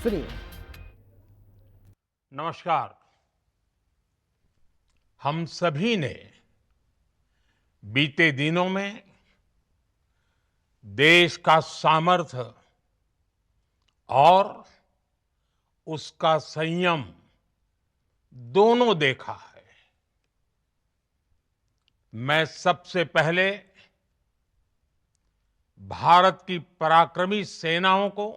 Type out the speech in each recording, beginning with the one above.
सुनिए। नमस्कार। हम सभी ने बीते दिनों में देश का सामर्थ्य और उसका संयम दोनों देखा है। मैं सबसे पहले भारत की पराक्रमी सेनाओं को,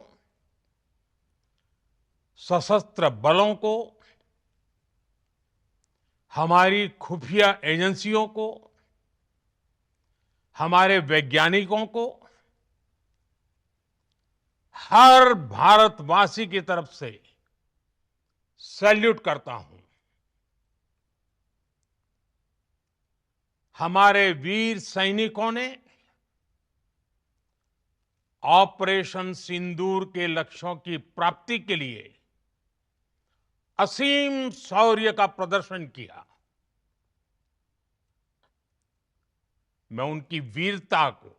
सशस्त्र बलों को, हमारी खुफिया एजेंसियों को, हमारे वैज्ञानिकों को, हर भारतवासी की तरफ से सैल्यूट करता हूं। हमारे वीर सैनिकों ने ऑपरेशन सिंदूर के लक्ष्यों की प्राप्ति के लिए असीम शौर्य का प्रदर्शन किया। मैं उनकी वीरता को,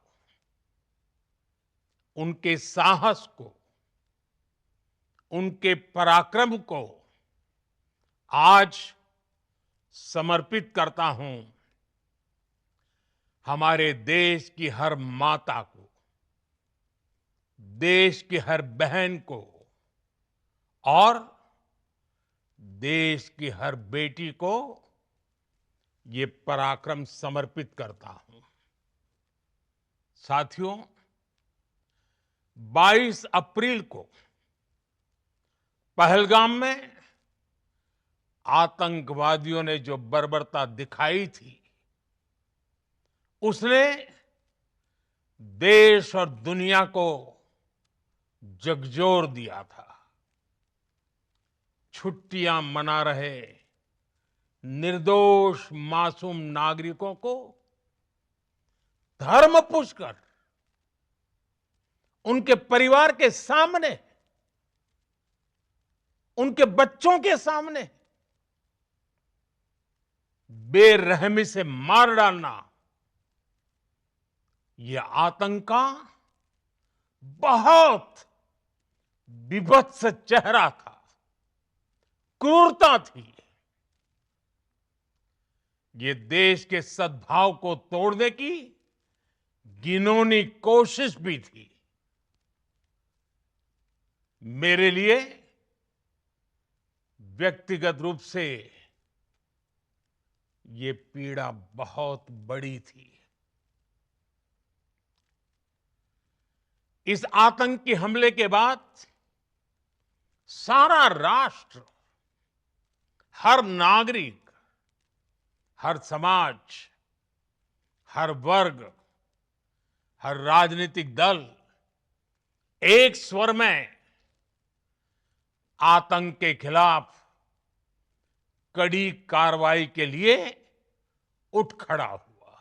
उनके साहस को, उनके पराक्रम को आज समर्पित करता हूं हमारे देश की हर माता को, देश की हर बहन को और देश की हर बेटी को ये पराक्रम समर्पित करता हूं। साथियों, 22 अप्रैल को पहलगाम में आतंकवादियों ने जो बर्बरता दिखाई थी, उसने देश और दुनिया को झकझोर दिया था। छुट्टियां मना रहे निर्दोष मासूम नागरिकों को धर्म पूछकर उनके परिवार के सामने, उनके बच्चों के सामने बेरहमी से मार डालना, यह आतंक का बहुत विभत्स चेहरा था, क्रूरता थी। ये देश के सद्भाव को तोड़ने की घिनौनी कोशिश भी थी। मेरे लिए व्यक्तिगत रूप से ये पीड़ा बहुत बड़ी थी। इस आतंकी हमले के बाद सारा राष्ट्र, हर नागरिक, हर समाज, हर वर्ग, हर राजनीतिक दल एक स्वर में आतंक के खिलाफ कड़ी कार्रवाई के लिए उठ खड़ा हुआ।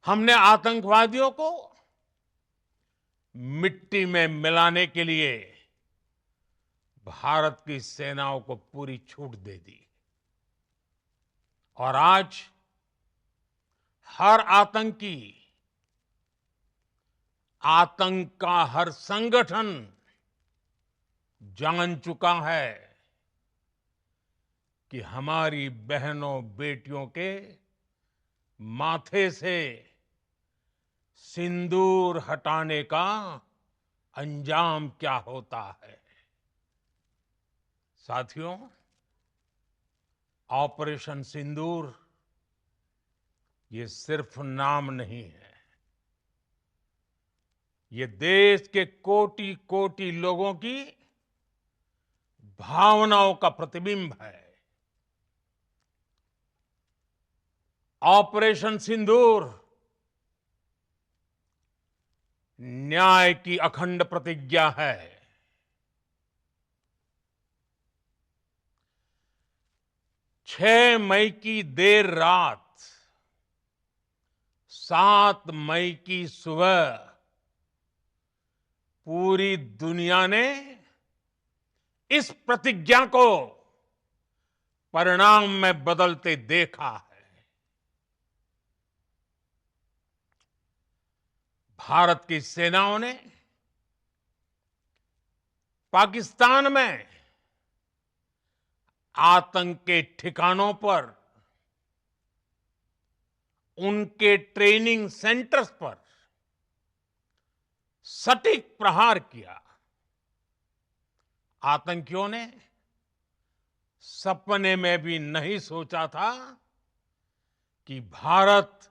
हमने आतंकवादियों को मिट्टी में मिलाने के लिए भारत की सेनाओं को पूरी छूट दे दी और आज हर आतंकी, आतंक का हर संगठन जान चुका है कि हमारी बहनों बेटियों के माथे से सिंदूर हटाने का अंजाम क्या होता है। साथियों, ऑपरेशन सिंदूर ये सिर्फ नाम नहीं है, ये देश के कोटि कोटि लोगों की भावनाओं का प्रतिबिंब है। ऑपरेशन सिंदूर न्याय की अखंड प्रतिज्ञा है। 6 मई की देर रात, 7 मई की सुबह पूरी दुनिया ने इस प्रतिज्ञा को परिणाम में बदलते देखा है। भारत की सेनाओं ने पाकिस्तान में आतंक के ठिकानों पर, उनके ट्रेनिंग सेंटर्स पर सटीक प्रहार किया। आतंकियों ने सपने में भी नहीं सोचा था कि भारत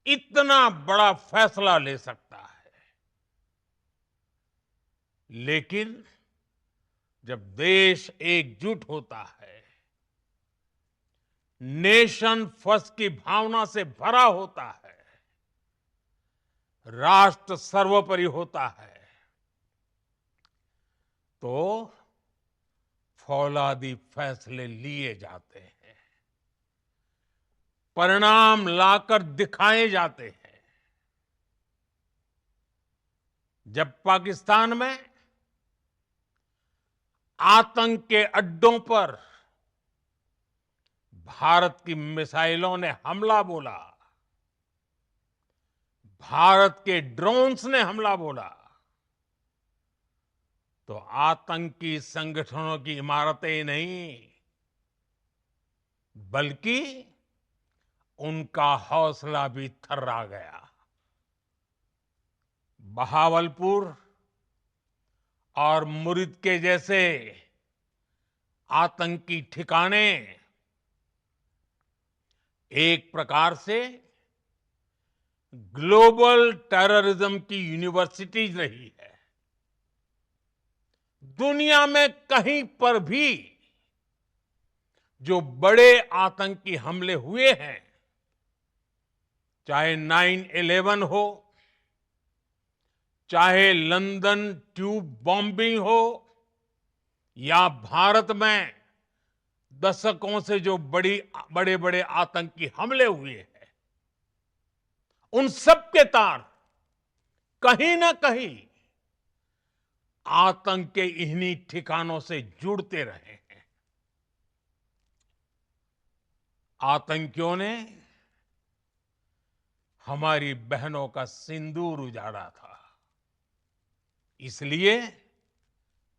इतना बड़ा फैसला ले सकता है। लेकिन जब देश एकजुट होता है, नेशन फर्स्ट की भावना से भरा होता है, राष्ट्र सर्वोपरि होता है, तो फौलादी फैसले लिए जाते हैं, परिणाम लाकर दिखाए जाते हैं। जब पाकिस्तान में आतंक के अड्डों पर भारत की मिसाइलों ने हमला बोला, भारत के ड्रोन्स ने हमला बोला, तो आतंकी संगठनों की इमारतें नहीं, बल्कि उनका हौसला भी थर्रा गया। बहावलपुर और मुरिद के जैसे आतंकी ठिकाने एक प्रकार से ग्लोबल टेररिज्म की यूनिवर्सिटीज रही है। दुनिया में कहीं पर भी जो बड़े आतंकी हमले हुए हैं, चाहे 9/11 हो, चाहे लंदन ट्यूब बॉम्बिंग हो, या भारत में दशकों से जो बड़े बड़े आतंकी हमले हुए हैं, उन सब के तार कहीं ना कहीं आतंक के इन्हीं ठिकानों से जुड़ते रहे हैं। आतंकियों ने हमारी बहनों का सिंदूर उजाड़ा था, इसलिए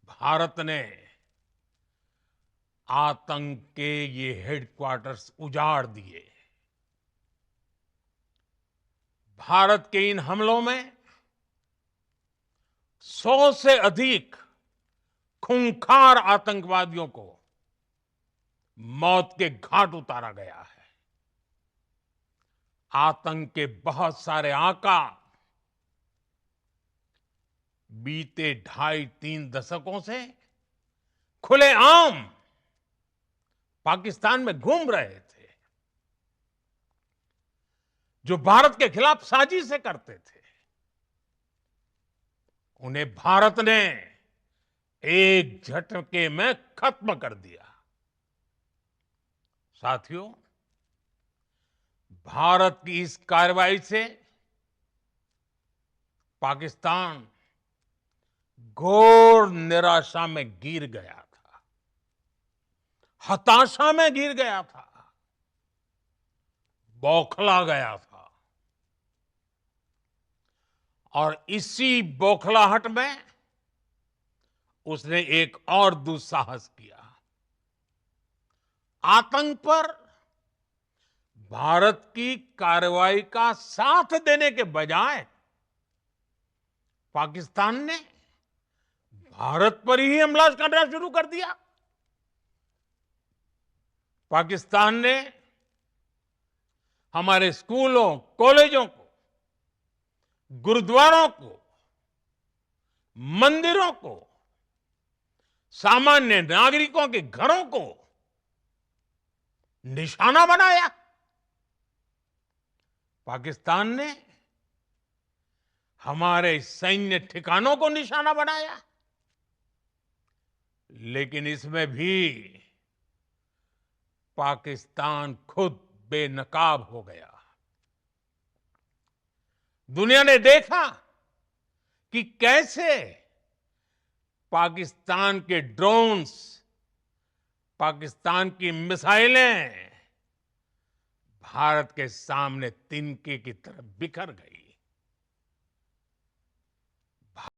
भारत ने आतंक के ये हेडक्वार्टर्स उजाड़ दिए। भारत के इन हमलों में 100 से अधिक खूंखार आतंकवादियों को मौत के घाट उतारा गया है। आतंक के बहुत सारे आका बीते 2.5-3 दशकों से खुलेआम पाकिस्तान में घूम रहे थे, जो भारत के खिलाफ साजिशें करते थे। उन्हें भारत ने एक झटके में खत्म कर दिया। साथियों, भारत की इस कार्रवाई से पाकिस्तान घोर निराशा में गिर गया था, हताशा में गिर गया था, बौखला गया था। और इसी बौखलाहट में उसने एक और दुस्साहस किया। आतंक पर भारत की कार्रवाई का साथ देने के बजाय पाकिस्तान ने भारत पर ही हमला करना शुरू कर दिया। पाकिस्तान ने हमारे स्कूलों, कॉलेजों को, गुरुद्वारों को, मंदिरों को, सामान्य नागरिकों के घरों को निशाना बनाया। पाकिस्तान ने हमारे सैन्य ठिकानों को निशाना बनाया। लेकिन इसमें भी पाकिस्तान खुद बेनकाब हो गया। दुनिया ने देखा कि कैसे पाकिस्तान के ड्रोन्स, पाकिस्तान की मिसाइलें भारत के सामने तिनके की तरह बिखर गई।